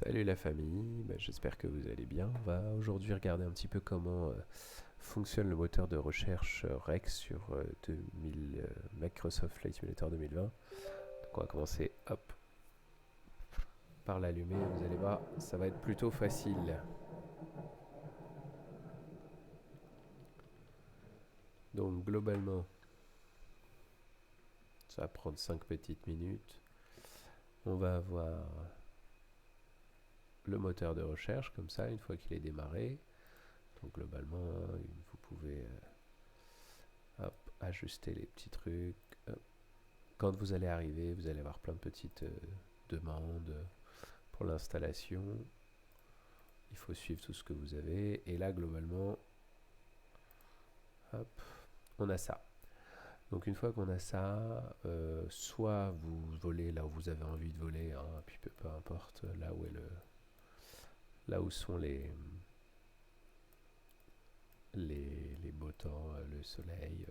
Salut la famille, j'espère que vous allez bien. On va aujourd'hui regarder un petit peu comment fonctionne le moteur de recherche Rex sur 2000, Microsoft Flight Simulator 2020. Donc on va commencer par l'allumer, vous allez voir, ça va être plutôt facile. Donc globalement, ça va prendre 5 petites minutes. On va avoir le moteur de recherche comme ça, une fois qu'il est démarré. Donc globalement, vous pouvez ajuster les petits trucs. Quand vous allez arriver, vous allez avoir plein de petites demandes pour l'installation. Il faut suivre tout ce que vous avez. Et là, globalement, on a ça. Donc une fois qu'on a ça, soit vous volez là où vous avez envie de voler, hein, puis peu importe là où sont les beaux temps, le soleil.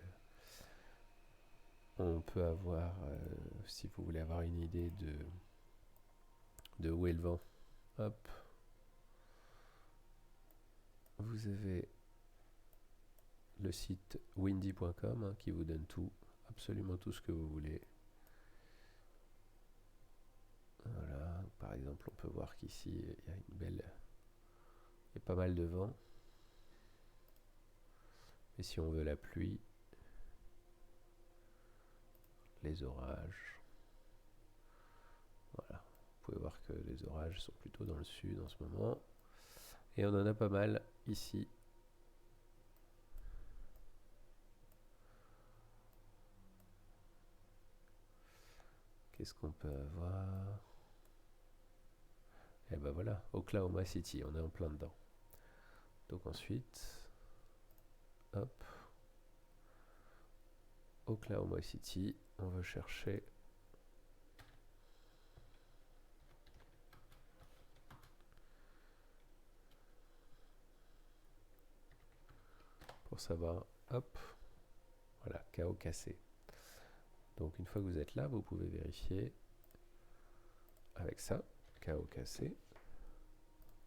On peut avoir, si vous voulez avoir une idée de où est le vent, vous avez le site windy.com qui vous donne tout, absolument tout ce que vous voulez. Voilà, par exemple, on peut voir qu'ici il y a pas mal de vent. Et si on veut la pluie, les orages, voilà, vous pouvez voir que les orages sont plutôt dans le sud en ce moment. Et on en a pas mal ici. Qu'est-ce qu'on peut avoir? Et ben voilà, Oklahoma City, on est en plein dedans. Donc ensuite, Oklahoma City, on veut chercher pour savoir, voilà, KO cassé. Donc une fois que vous êtes là, vous pouvez vérifier avec ça, KO cassé.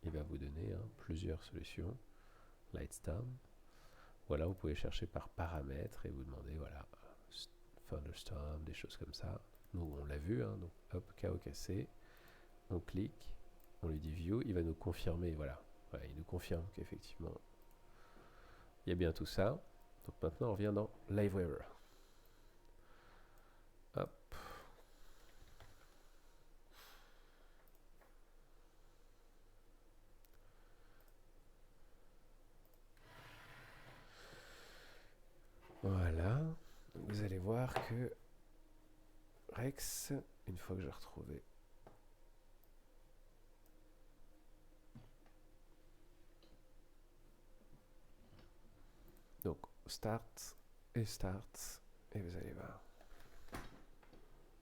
Il va vous donner plusieurs solutions. Lightstorm. Voilà, vous pouvez chercher par paramètres et vous demander, voilà, Thunderstorm, des choses comme ça. Nous, on l'a vu, donc hop, KO cassé. On clique, on lui dit View, il va nous confirmer, voilà il nous confirme qu'effectivement, il y a bien tout ça. Donc maintenant, on revient dans LiveWeaver. Hop. Voilà. Vous allez voir que Rex, une fois que j'ai retrouvé donc start, et vous allez voir.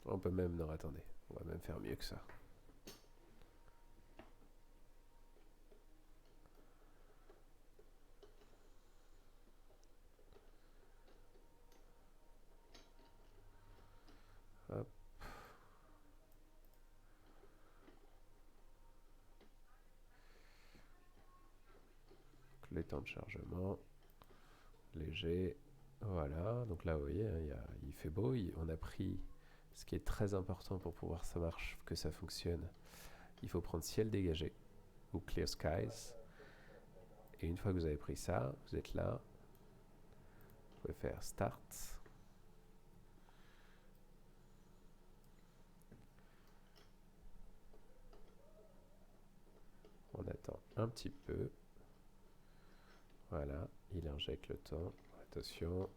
On peut même, non attendez, on va même faire mieux que ça. Hop. Les temps de chargement, léger, voilà. Donc là, vous voyez, il fait beau. On a pris ce qui est très important pour pouvoir ça marche, que ça fonctionne. Il faut prendre ciel dégagé ou clear skies. Et une fois que vous avez pris ça, vous êtes là. Vous pouvez faire start. On attend un petit peu. Voilà, il injecte le temps. Attention.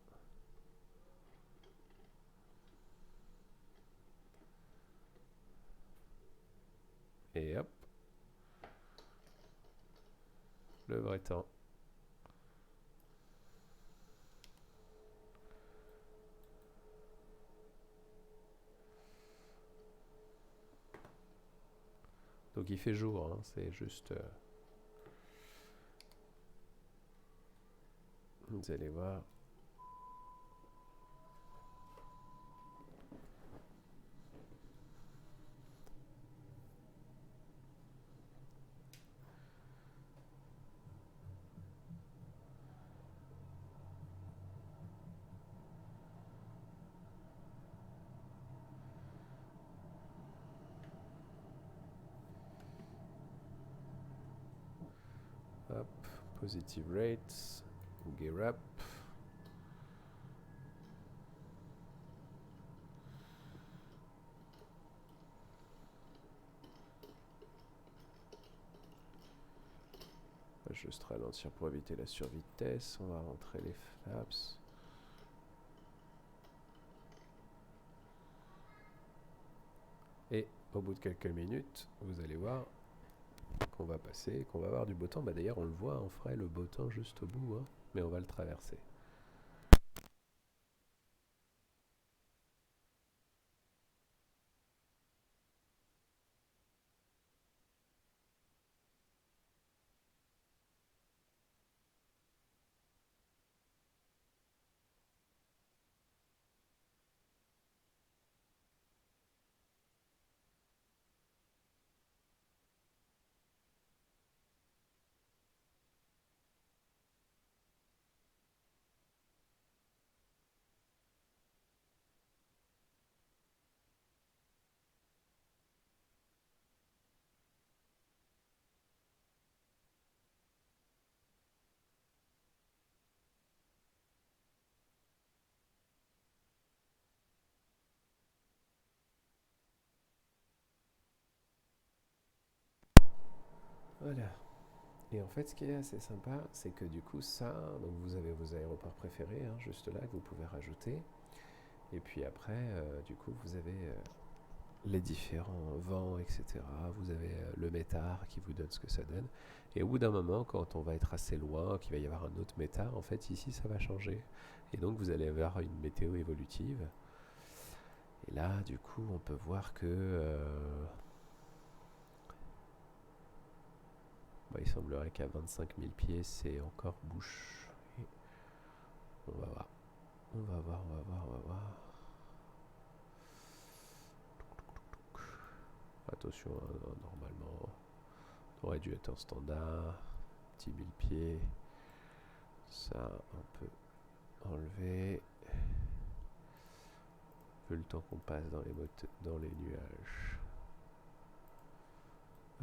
Et hop. Le vrai temps. Donc il fait jour, c'est juste... vous allez voir. Hop, positive rates, gear up. Je vais juste ralentir pour éviter la survitesse. On va rentrer les flaps. Et au bout de quelques minutes, vous allez voir qu'on va passer, qu'on va avoir du beau temps. Bah d'ailleurs, on le voit, on ferait le beau temps juste au bout, hein, mais on va le traverser. Voilà. Et en fait, ce qui est assez sympa, c'est que du coup, ça, donc vous avez vos aéroports préférés, hein, juste là, que vous pouvez rajouter. Et puis après, du coup, vous avez les différents vents, etc. Vous avez le métard qui vous donne ce que ça donne. Et au bout d'un moment, quand on va être assez loin, qu'il va y avoir un autre métard, en fait, ici, ça va changer. Et donc, vous allez avoir une météo évolutive. Et là, du coup, on peut voir que... il semblerait qu'à 25 000 pieds, c'est encore bouche. Et on va voir. On va voir, on va voir, on va voir. Attention, hein, normalement, on aurait dû être en standard. Petit 1000 pieds. Ça, on peut enlever. Vu le temps qu'on passe dans les nuages.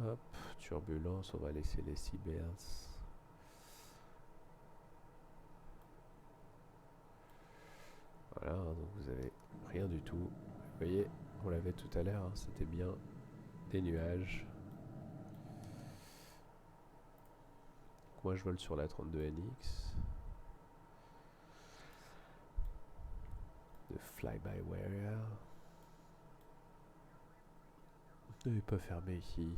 Hop, turbulence, on va laisser les Seabirds. Voilà, donc vous avez rien du tout. Vous voyez, on l'avait tout à l'heure, hein, c'était bien des nuages. Moi je vole sur la 32NX. De Fly-by-Wire. Ne pas fermé ici.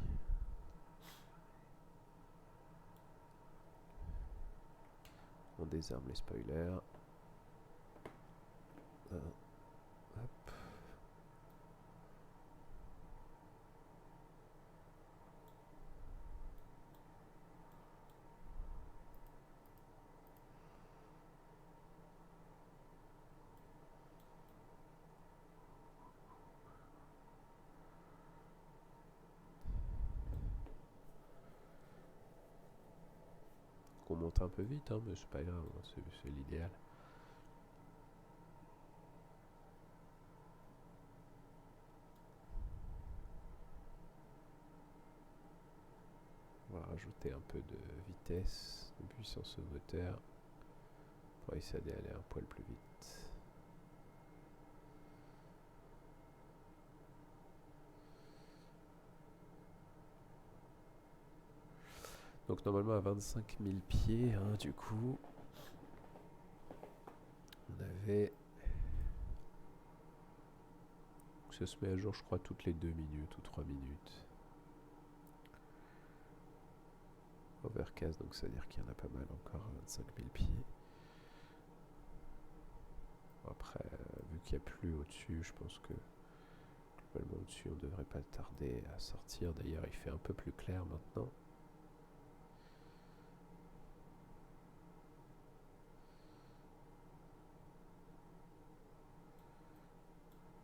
On désarme les spoilers. Hop. Qu'on monte un peu vite, hein, mais c'est pas grave, c'est l'idéal. On va rajouter un peu de vitesse, de puissance au moteur pour essayer d'aller un poil plus vite. Donc normalement à 25 000 pieds, hein, du coup, on avait... Ça se met à jour, je crois, toutes les 2 minutes ou 3 minutes. Overcast, donc ça veut dire qu'il y en a pas mal encore à 25 000 pieds. Après, vu qu'il n'y a plus au-dessus, je pense que globalement au-dessus, on ne devrait pas tarder à sortir. D'ailleurs, il fait un peu plus clair maintenant.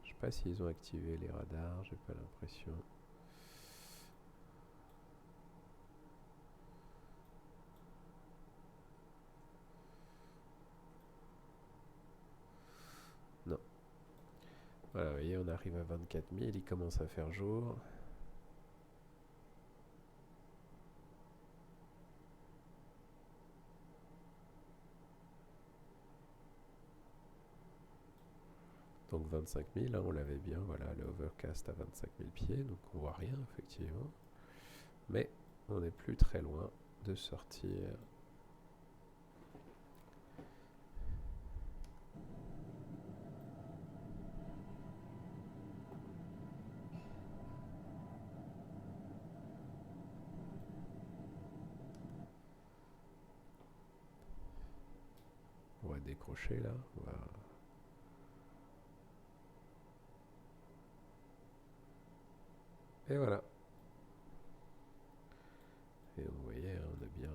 Je sais pas s'ils ont activé les radars, j'ai pas l'impression. Non. Voilà, vous voyez, on arrive à 24 000, il commence à faire jour. Donc 25 000, hein, on l'avait bien, voilà, le overcast à 25 000 pieds, donc on voit rien effectivement. Mais on n'est plus très loin de sortir. On va décrocher là. Et voilà. Et vous voyez, hein, on a bien...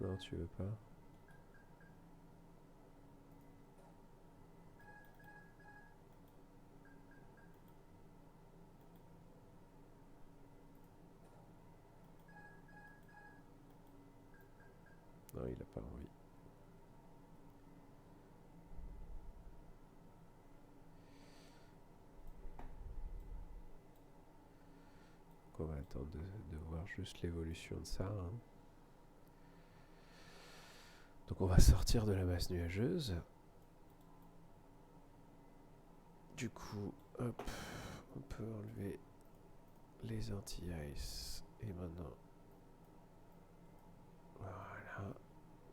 Non, tu veux pas? Non, il a pas envie. Donc on va attendre de voir juste l'évolution de ça. Hein. Donc on va sortir de la masse nuageuse. Du coup, hop, on peut enlever les anti-ice. Et maintenant, voilà,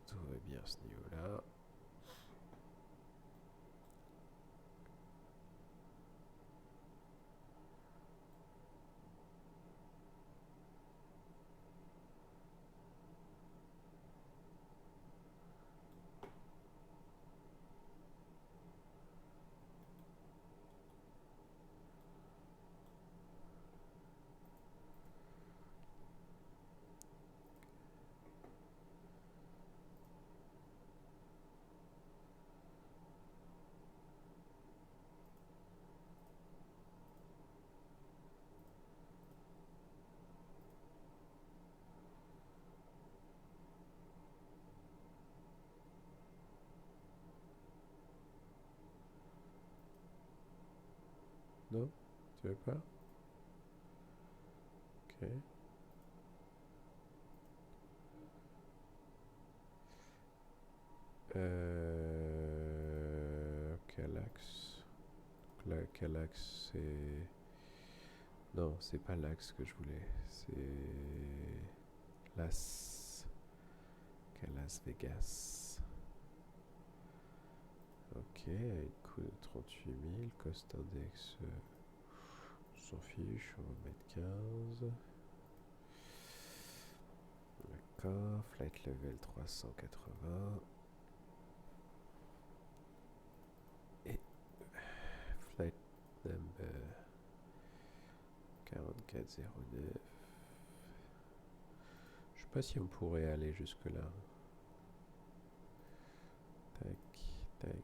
tout va bien à ce niveau-là. Non? Tu veux pas? Ok. Quel axe? Quel axe c'est... Non, c'est pas l'axe que je voulais. C'est... Las... Las Vegas. Ok, coût de 38 000. Cost index... on s'en fiche, on va mettre 15. D'accord, flight level 380. Et flight number 4409. Je sais pas si on pourrait aller jusque là. Tac, tac.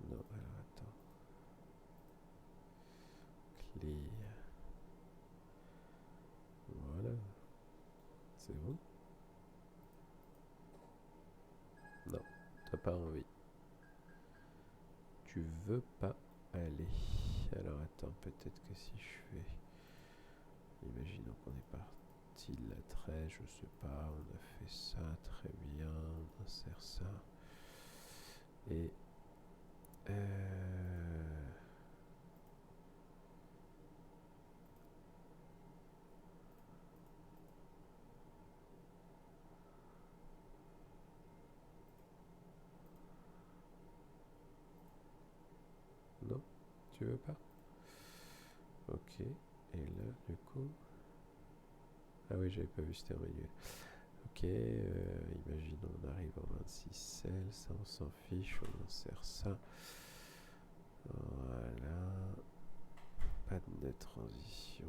Non, alors attends. Clear. Voilà. C'est bon? Non, t'as pas envie. Tu veux pas aller. Alors attends, peut-être que si je fais... Imaginons qu'on est parti de l'attrait, je sais pas, on a fait ça, très bien, on insère ça. Et... Non, tu veux pas? Ok, et là, du coup... Ah oui, j'avais pas vu, c'était en manuel. Ok, imaginons on arrive en 26 cell, ça on s'en fiche, on insère ça. Voilà. Pas de net transition.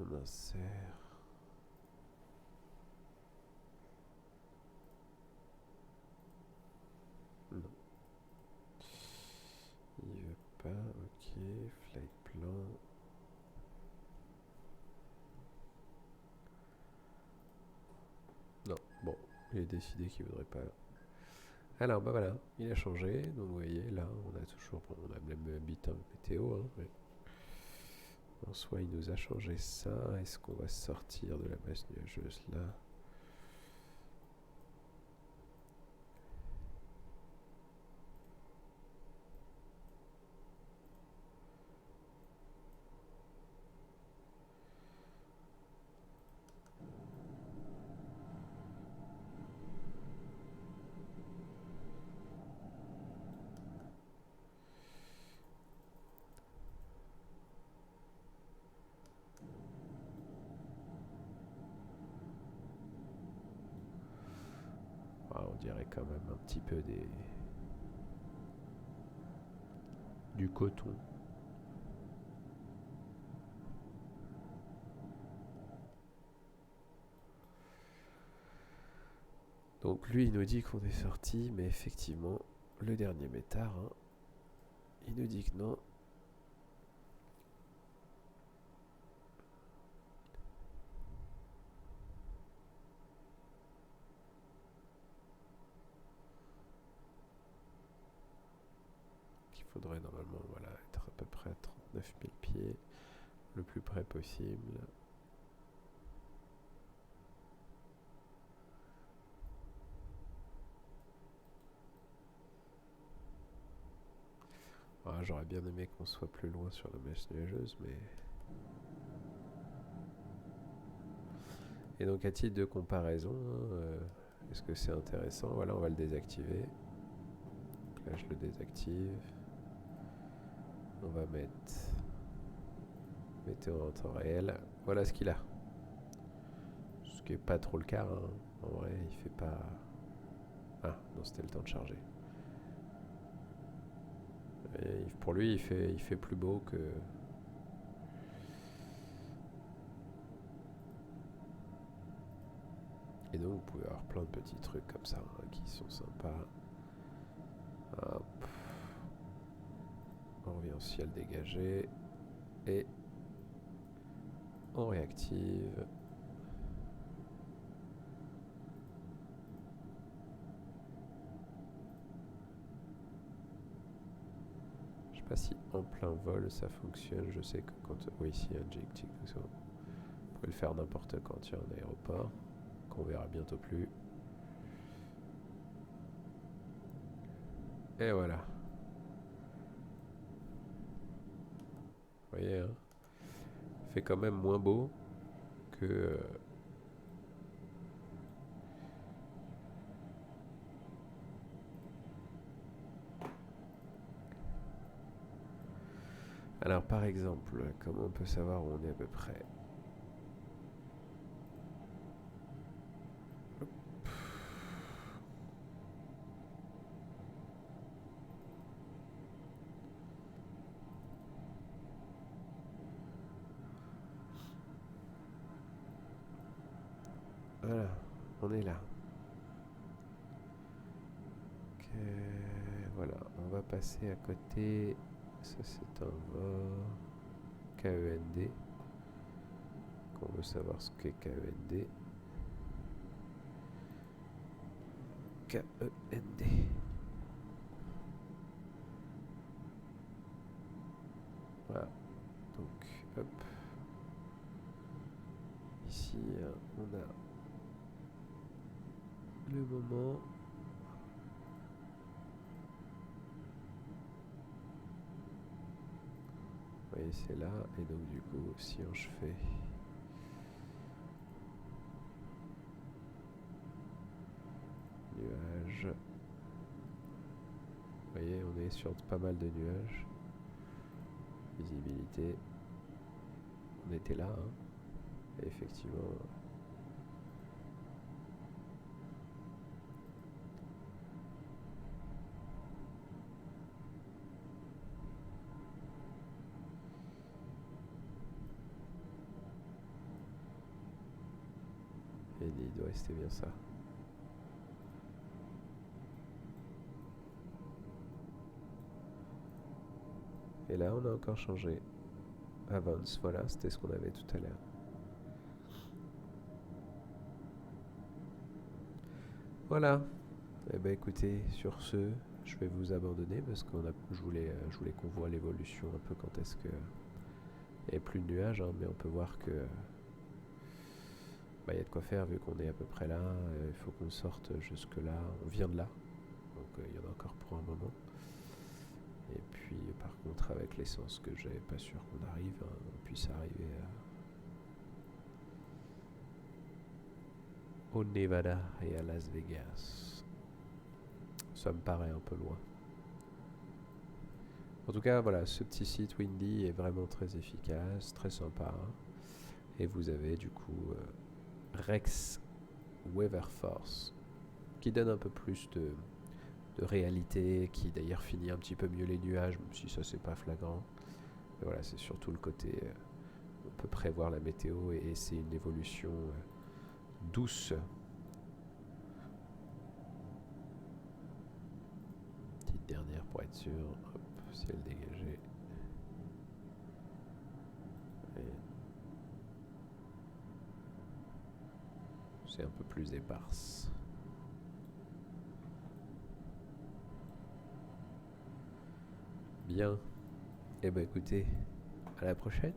On insère. Non. Il veut pas, ok. Flight plan. Non, bon, il a décidé qu'il voudrait pas. Alors, bah voilà, il a changé. Donc, vous voyez, là, on a toujours, bon, on a le même bulletin météo. Hein, mais en soi, il nous a changé ça. Est-ce qu'on va sortir de la masse nuageuse là? Ah, on dirait quand même un petit peu du coton. Donc lui, il nous dit qu'on est sorti, mais effectivement, le dernier métard, hein, il nous dit que non. Qu'il faudrait normalement, voilà, être à peu près à 39 000 pieds, le plus près possible. Ah, j'aurais bien aimé qu'on soit plus loin sur la mèche nuageuse, mais... Et donc à titre de comparaison, est-ce que c'est intéressant? Voilà, on va le désactiver. Donc là, je le désactive. On va mettre météo en temps réel. Voilà ce qu'il a. Ce qui n'est pas trop le cas. Hein. En vrai, il fait pas... Ah, non, c'était le temps de charger. Et pour lui, il fait plus beau que... Et donc, vous pouvez avoir plein de petits trucs comme ça hein, qui sont sympas. Hop. On revient au ciel dégagé. Et on réactive. Je sais pas si en plein vol ça fonctionne. Je sais que quand... Oui, ici, injecting. Vous pouvez le faire n'importe quand il y a un aéroport. Qu'on verra bientôt plus. Et voilà. Vous voyez, hein, fait quand même moins beau que... Alors par exemple, comment on peut savoir où on est à peu près? Voilà, on est là. Ok, voilà, on va passer à côté. Ça c'est un VOR KEND. On veut savoir ce qu'est KEND. KEND. Voilà, donc hop. Ici, on a le moment. Vous voyez, c'est là. Et donc, du coup, si je fais nuages, vous voyez, on est sur pas mal de nuages. Visibilité. On était là, hein. Et effectivement. Ouais, c'était bien ça. Et là, on a encore changé. Avance, voilà, c'était ce qu'on avait tout à l'heure. Voilà. Eh ben écoutez, sur ce, je vais vous abandonner parce que je voulais qu'on voit l'évolution un peu quand est-ce que il n'y avait plus de nuages, hein, mais on peut voir que bah, y a de quoi faire vu qu'on est à peu près là. Il faut qu'on sorte jusque là. On vient de là, donc il y en a encore pour un moment. Et puis par contre avec l'essence que j'avais pas sûr qu'on arrive, hein, on puisse arriver au Nevada et à Las Vegas. Ça me paraît un peu loin. En tout cas, voilà, ce petit site Windy est vraiment très efficace, très sympa. Et vous avez du coup Rex Weather Force qui donne un peu plus de réalité, qui d'ailleurs finit un petit peu mieux les nuages, même si ça c'est pas flagrant. Mais voilà, c'est surtout le côté on peut prévoir la météo et c'est une évolution douce. Petite dernière pour être sûr. Hop, ciel dégagé. Et c'est un peu plus éparse. Bien. Eh ben écoutez, à la prochaine.